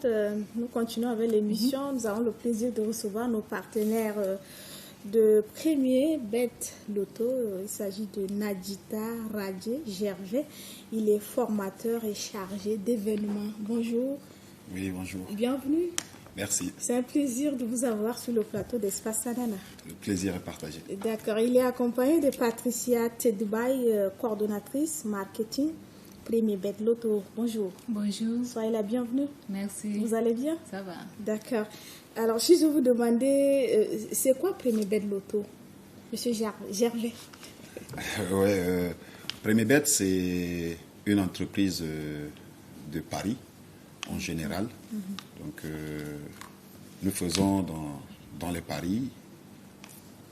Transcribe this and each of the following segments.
Soit, nous continuons avec l'émission. Nous avons le plaisir de recevoir nos partenaires de Premier Bet Loto. Il s'agit de Nadjita Radje Gervais. Il est formateur et chargé d'événements. Bonjour. Oui, bonjour. Bienvenue. Merci. C'est un plaisir de vous avoir sur le plateau d'Espace Sadana. Le plaisir est partagé. D'accord. Il est accompagné de Patricia Tedoubaï, coordonnatrice marketing Premier Bet Loto. Bonjour. Bonjour. Soyez la bienvenue. Merci. Vous allez bien? Ça va. D'accord. Alors, si je vous demandais, c'est quoi Premier Bet Loto, Monsieur Gervais? Premier Bet, c'est une entreprise de paris en général. Donc, nous faisons dans les paris,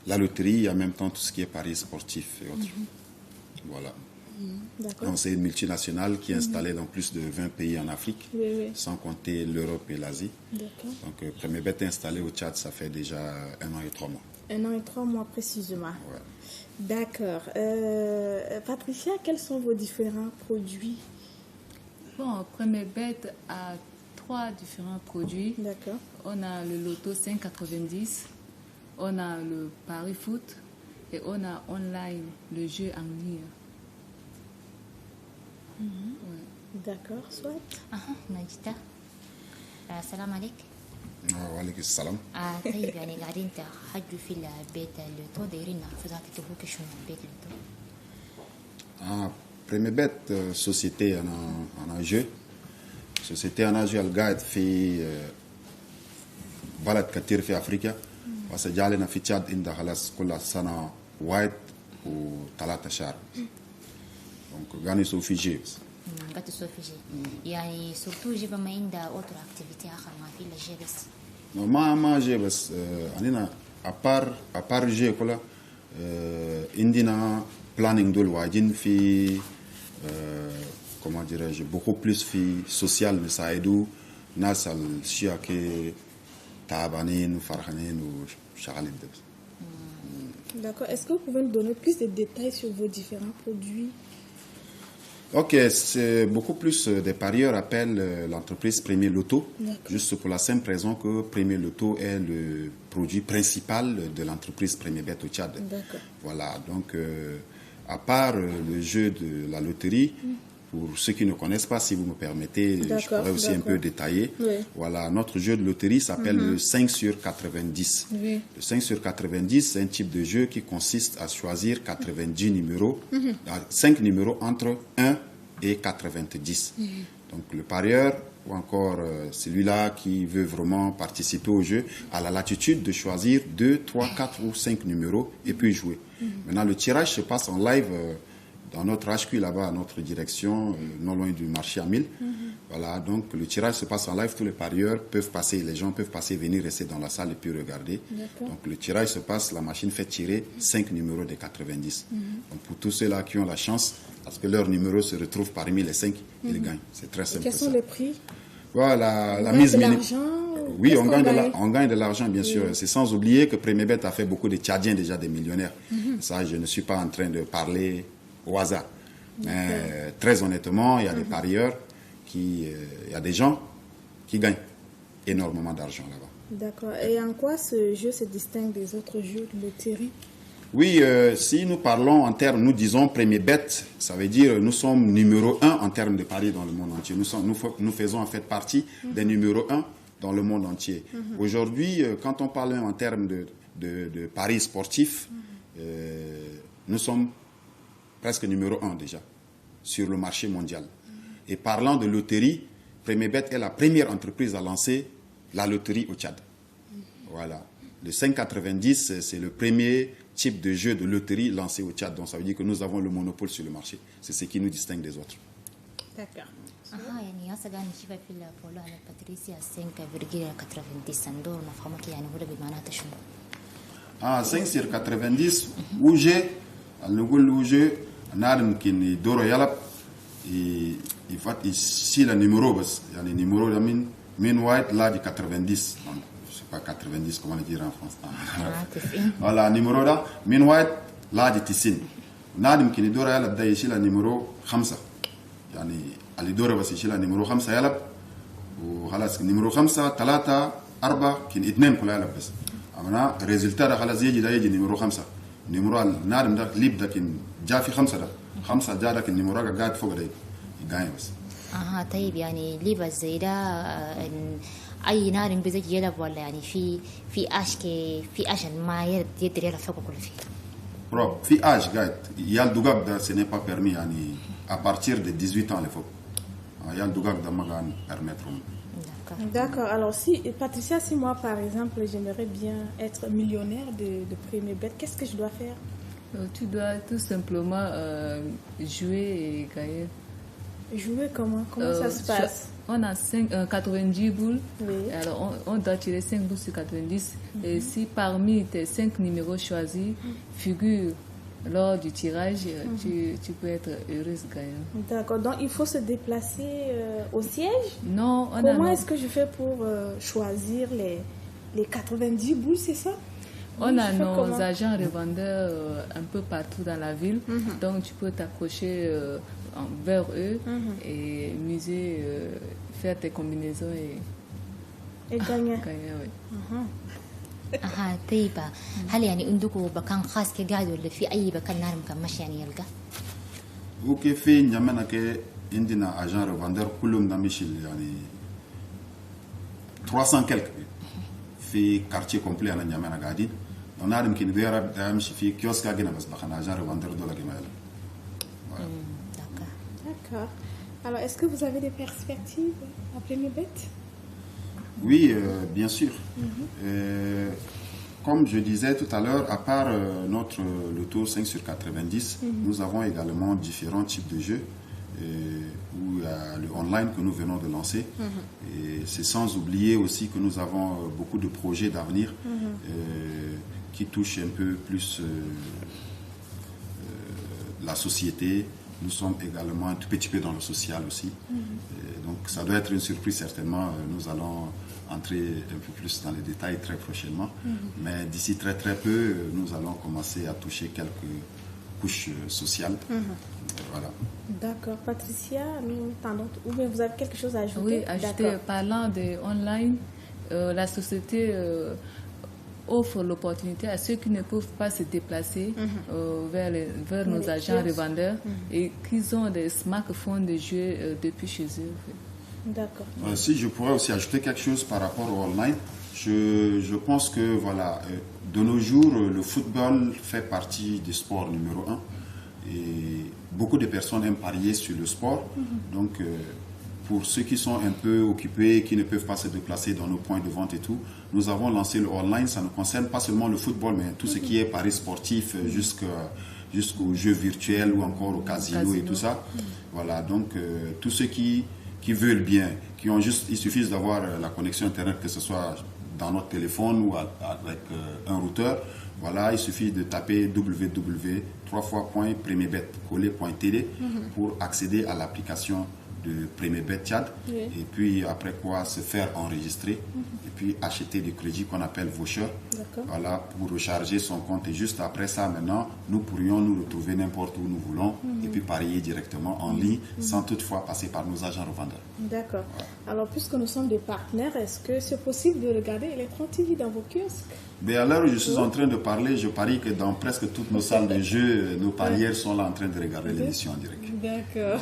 la loterie et en même temps tout ce qui est paris sportifs et autres. Voilà. D'accord. Donc, c'est une multinationale qui est installée dans plus de 20 pays en Afrique, sans compter l'Europe et l'Asie. D'accord. Donc, Premier Bet est installé au Tchad, ça fait déjà 1 an et 3 mois. 1 an et 3 mois précisément. Ouais. D'accord. Patricia, quels sont vos différents produits? Bon, Premier Bet a 3 différents produits. D'accord. On a le loto 5,90, on a le pari foot et on a online le jeu en ligne. D'accord, soit. نجدة السلام عليك. وعليكم السلام. طيب يعني قاعدين تحجوا في البيت اللوتو دايرين نحفظها تتفوق شنو البيت اللوتو. Premier Bet société en jeu. Société en jeu القاعد في بلد كتير في افريقيا. وسجالنا في تشاد عندها خلاص كل سنه واحد و3 شهر. Donc غاني سو في جي. قاعد تسوي في جي. يعني سورتو جيبا ما عندها اوتر اكتيفيتي اخر ما في الا جي بس. ما جي بس عندنا ابار جي كلها عندنا بلانينج دول واجدين في comment dirais-je beaucoup plus في سوسيال نساعدوا ناس الشيء كي تعبانين وفرحانين وشغالين ده. D'accord. Est-ce que vous pouvez nous donner plus de détails sur vos différents produits? Ok, c'est beaucoup plus des parieurs appellent l'entreprise Premier Loto, juste pour la simple raison que Premier Loto est le produit principal de l'entreprise Premier Bet au Tchad. D'accord. Voilà, donc à part le jeu de la loterie, pour ceux qui ne connaissent pas, si vous me permettez, je pourrais aussi un peu détailler. Oui. Voilà, notre jeu de loterie s'appelle le 5 sur 90. Oui. Le 5 sur 90, c'est un type de jeu qui consiste à choisir 90 numéros, 5 numéros entre 1 et 90. Donc le parieur, ou encore celui-là qui veut vraiment participer au jeu, a la latitude de choisir 2, 3, 4 ou 5 numéros et puis jouer. Maintenant, le tirage se passe en live dans notre HQ là-bas, à notre direction, non loin du marché à 1000. Voilà, donc le tirage se passe en live, tous les parieurs peuvent passer, les gens peuvent passer, venir rester dans la salle et puis regarder. Donc le tirage se passe, la machine fait tirer 5 numéros des 90. Donc pour tous ceux-là qui ont la chance, parce que leur numéro se retrouve parmi les 5, ils gagnent. C'est très simple. Quels sont les prix? Voilà, la mise minimum. Oui, on gagne de l'argent, bien sûr. C'est sans oublier que Premier Bet a fait beaucoup de Tchadiens déjà des millionnaires. Ça, je ne suis pas en train de parler au hasard. Mais très honnêtement, il y a des parieurs, il y a des gens qui gagnent énormément d'argent là-bas. D'accord. Et en quoi ce jeu se distingue des autres jeux de loterie? Oui, si nous parlons en termes, nous disons Premier Bet, ça veut dire nous sommes numéro 1 en termes de paris dans le monde entier. Nous faisons en fait partie des numéros 1 dans le monde entier. Aujourd'hui, quand on parle même en termes de paris sportifs, nous sommes presque numéro 1 déjà sur le marché mondial. Et parlant de loterie, Premier Bet est la première entreprise à lancer la loterie au Tchad. Voilà. Le 5,90, c'est le premier type de jeu de loterie lancé au Tchad. Donc ça veut dire que nous avons le monopole sur le marché. C'est ce qui nous distingue des autres. D'accord. يعني هسه قاعد نشوفها في البولو على باتريسيا 5,90 سندور مفهومك يعني هو بمعناته شنو؟ 5 sur 90 وجه نقول وجه نار يمكن دوره يلعب يفات يشيل النيميرو بس يعني النيميرو ده من واحد لا 90 pas 90 comment le dire en français. Voilà numéro là من واحد لا 90 نار يمكن يدور يلعب ده يشيل النيميرو 5 يعني اللي دوره بس يشيل النيميرو 5 يلعب وخلاص نمرو 5 3 4 كين 2 كلها بس أنا ريزلتا ده خلاص يجي نمرو 5 نمرو النادم ده ليب ده كين جا في 5 ده 5 جا ده كين نمرو قاعد فوق ده يقاين بس طيب يعني ليبا زي ده اي نار بيزي يلعب ولا يعني في اشن ما يقدر يلعب فوق كل فيه بروب في اج قاعد يال دوغاك ده سي ني با بيرمي يعني à partir de 18 ans les faut yal دوغاك ده ما كان permettre. D'accord. Alors si Patricia, si moi par exemple j'aimerais bien être millionnaire de Premier Bet, qu'est-ce que je dois faire? Tu dois tout simplement jouer et gagner. Jouer comment ça se passe? On a 90 boules. Oui. Alors on doit tirer 5 boules sur 90. Et si parmi tes 5 numéros choisis figurent lors du tirage, tu peux être heureuse gagnant. D'accord. Donc il faut se déplacer au siège? Non. Comment est-ce que je fais pour choisir les 90 boules, c'est ça? On a nos agents revendeurs un peu partout dans la ville. Donc tu peux t'accrocher vers eux et miser, faire tes combinaisons et gagner. Oui. طيب هل يعني عندكم مكان خاص كي قاعد ولا في اي مكان نار مكمش يعني يلقى؟ وكيف في نعمنا كي عندنا اجان ريفاندر كلهم نمشي يعني 300 كلك في كارتيه كومبلي انا نعمنا قاعدين ونعلم كي ندير نمشي في كيوسك هنا بس بخنا اجان ريفاندر دول كما D'accord. Alors, est-ce que vous avez des perspectives à Premier Bet? Oui, bien sûr. Comme je disais tout à l'heure, à part le tour 5 sur 90, nous avons également différents types de jeux. Où il y a le online que nous venons de lancer. Et c'est sans oublier aussi que nous avons beaucoup de projets d'avenir qui touchent un peu plus la société. Nous sommes également un tout petit peu dans le social aussi. Donc ça doit être une surprise certainement. Nous allons entrer un peu plus dans les détails très prochainement. Mais d'ici très très peu, nous allons commencer à toucher quelques couches sociales. Voilà. D'accord. Patricia, nous tendons... Ou bien vous avez quelque chose à ajouter? Oui, ajouter. Parlant de online, la société... offre l'opportunité à ceux qui ne peuvent pas se déplacer vers nos agents revendeurs et qui ont des smartphones de jeux depuis chez eux. D'accord. Si je pourrais aussi ajouter quelque chose par rapport au online, je pense que voilà, de nos jours, le football fait partie des sports numéro 1 et beaucoup de personnes aiment parier sur le sport. Donc, pour ceux qui sont un peu occupés, qui ne peuvent pas se déplacer dans nos points de vente et tout, nous avons lancé le online. Ça ne concerne pas seulement le football, mais tout ce qui est paris sportif jusqu'aux jeux virtuels ou encore au casino et tout ça. Voilà, donc tous ceux qui veulent bien, il suffit d'avoir la connexion Internet, que ce soit dans notre téléphone ou avec un routeur. Voilà, il suffit de taper www.premierbet.td pour accéder à l'application de Premier Bet Tchad, et puis après quoi se faire enregistrer et puis acheter des crédits qu'on appelle vouchers, voilà, pour recharger son compte, et juste après ça maintenant nous pourrions nous retrouver n'importe où nous voulons et puis parier directement en ligne sans toutefois passer par nos agents revendeurs. D'accord. Alors puisque nous sommes des partenaires, est-ce que c'est possible de regarder Electron TV dans vos kiosques? Mais à l'heure où je suis en train de parler, je parie que dans presque toutes nos salles de jeu, nos parieurs sont là en train de regarder l'émission en direct. D'accord.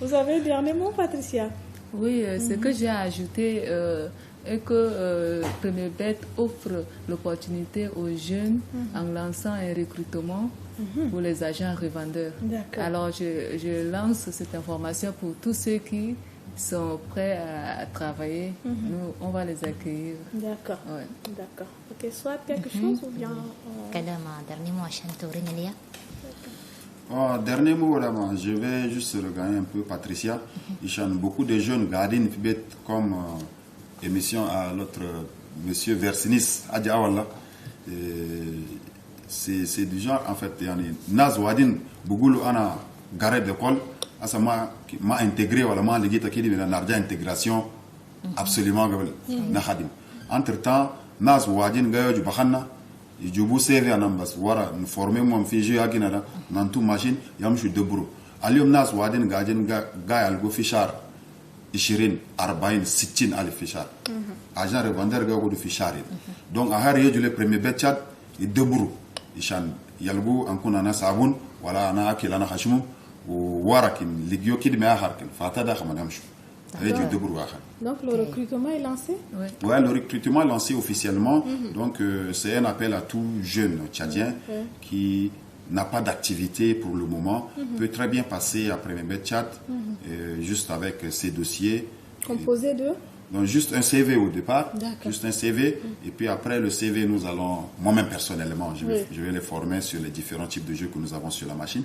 Voilà. Vous avez un dernier mot, Patricia? Oui, ce que j'ai ajouté est que Premier Bet offre l'opportunité aux jeunes en lançant un recrutement pour les agents revendeurs. Alors je lance cette information pour tous ceux qui sont prêts à travailler. Nous, on va les accueillir. D'accord. Ouais. D'accord. Ok, soit quelque chose ou bien... dernier mot, dernier mot, vraiment, je vais juste regarder un peu Patricia. Beaucoup de jeunes gardent comme émission à l'autre monsieur Versinis Adjaouala. C'est du genre, en fait, Naz Wadin, Bougoulou Ana, Garé d'école, m'a intégré, voilà, m'a légué takili, mais n'a intégration absolument. Entre-temps, Naz Wadin, Gayo du Bahana, يجيبوا سيفي أنا بس ورا نفورميهم في جي أجينا نانتو ماشين يمشوا يدبروا اليوم ناس وادين قاعدين قاعد يلقوا في شهر 20 40 60 alif fi shar agent revendeur ga go fi shar donc a har yeju le premier bet chat e deburu ishan yalgu an kuna na sabun wala ana akila na khashmu warakin ligyo kid ma harkin fatada khamanamshu yeju deburu wa khan. Donc le recrutement est lancé? Ouais, le recrutement est lancé officiellement. Donc c'est un appel à tout jeune Tchadien qui n'a pas d'activité pour le moment, peut très bien passer après Premier Tchad, juste avec ses dossiers. Composé de? Donc juste un CV au départ, D'accord. juste un CV, et puis après le CV, nous allons, moi-même personnellement, je vais les former sur les différents types de jeux que nous avons sur la machine.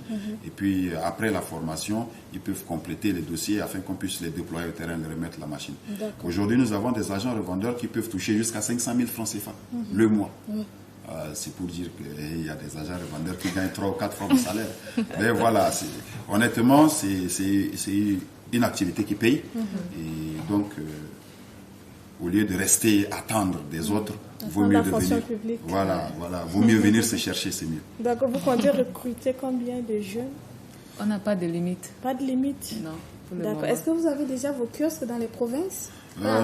Et puis après la formation, ils peuvent compléter les dossiers afin qu'on puisse les déployer au terrain, les remettre à la machine. Aujourd'hui, nous avons des agents revendeurs qui peuvent toucher jusqu'à 500 000 francs CFA le mois. C'est pour dire qu'il y a des agents revendeurs qui gagnent 3 ou 4 fois le salaire. Mais voilà, honnêtement, c'est une activité qui paye. Et donc, au lieu de rester attendre des autres, vaut mieux venir. Voilà, vaut mieux venir se chercher, c'est mieux. D'accord, vous comptez recruter combien de jeunes? On n'a pas de limite. Pas de limite? Non. D'accord. Est-ce que vous avez déjà vos kiosques dans les provinces?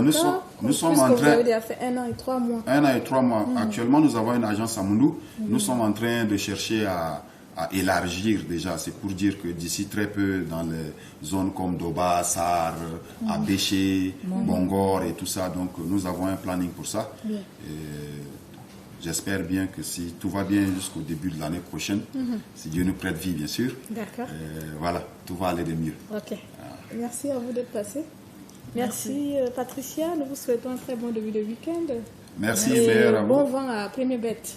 Nous sommes en train. Vous avez déjà fait 1 an et 3 mois. 1 an et 3 mois. Actuellement, nous avons une agence à Moundou. Nous sommes en train de chercher à élargir déjà. C'est pour dire que d'ici très peu, dans les zones comme Doba, Sar, Abéché, Bongor et tout ça, donc nous avons un planning pour ça. J'espère bien que si tout va bien jusqu'au début de l'année prochaine, si Dieu nous prête vie, bien sûr, voilà, tout va aller de mieux. Ok. Merci à vous d'être passé. Merci Patricia, nous vous souhaitons un très bon début de week-end. Merci, meilleur à vous. Bon vent à Premier Bête.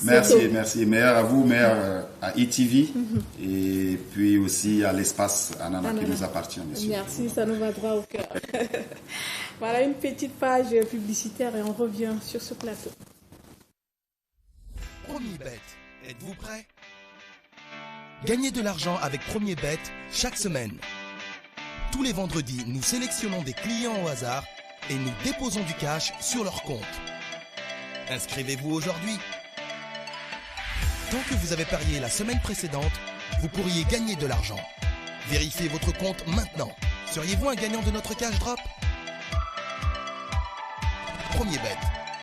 Merci. Meilleur à vous, meilleur à ETV et puis aussi à l'espace Anana qui nous appartient. Merci, ça nous va droit au cœur. Voilà une petite page publicitaire et on revient sur ce plateau. Premier Bet, êtes-vous prêts? Gagnez de l'argent avec Premier Bet chaque semaine. Tous les vendredis, nous sélectionnons des clients au hasard et nous déposons du cash sur leur compte. Inscrivez-vous aujourd'hui. Tant que vous avez parié la semaine précédente, vous pourriez gagner de l'argent. Vérifiez votre compte maintenant. Seriez-vous un gagnant de notre cash drop? Premier Bet.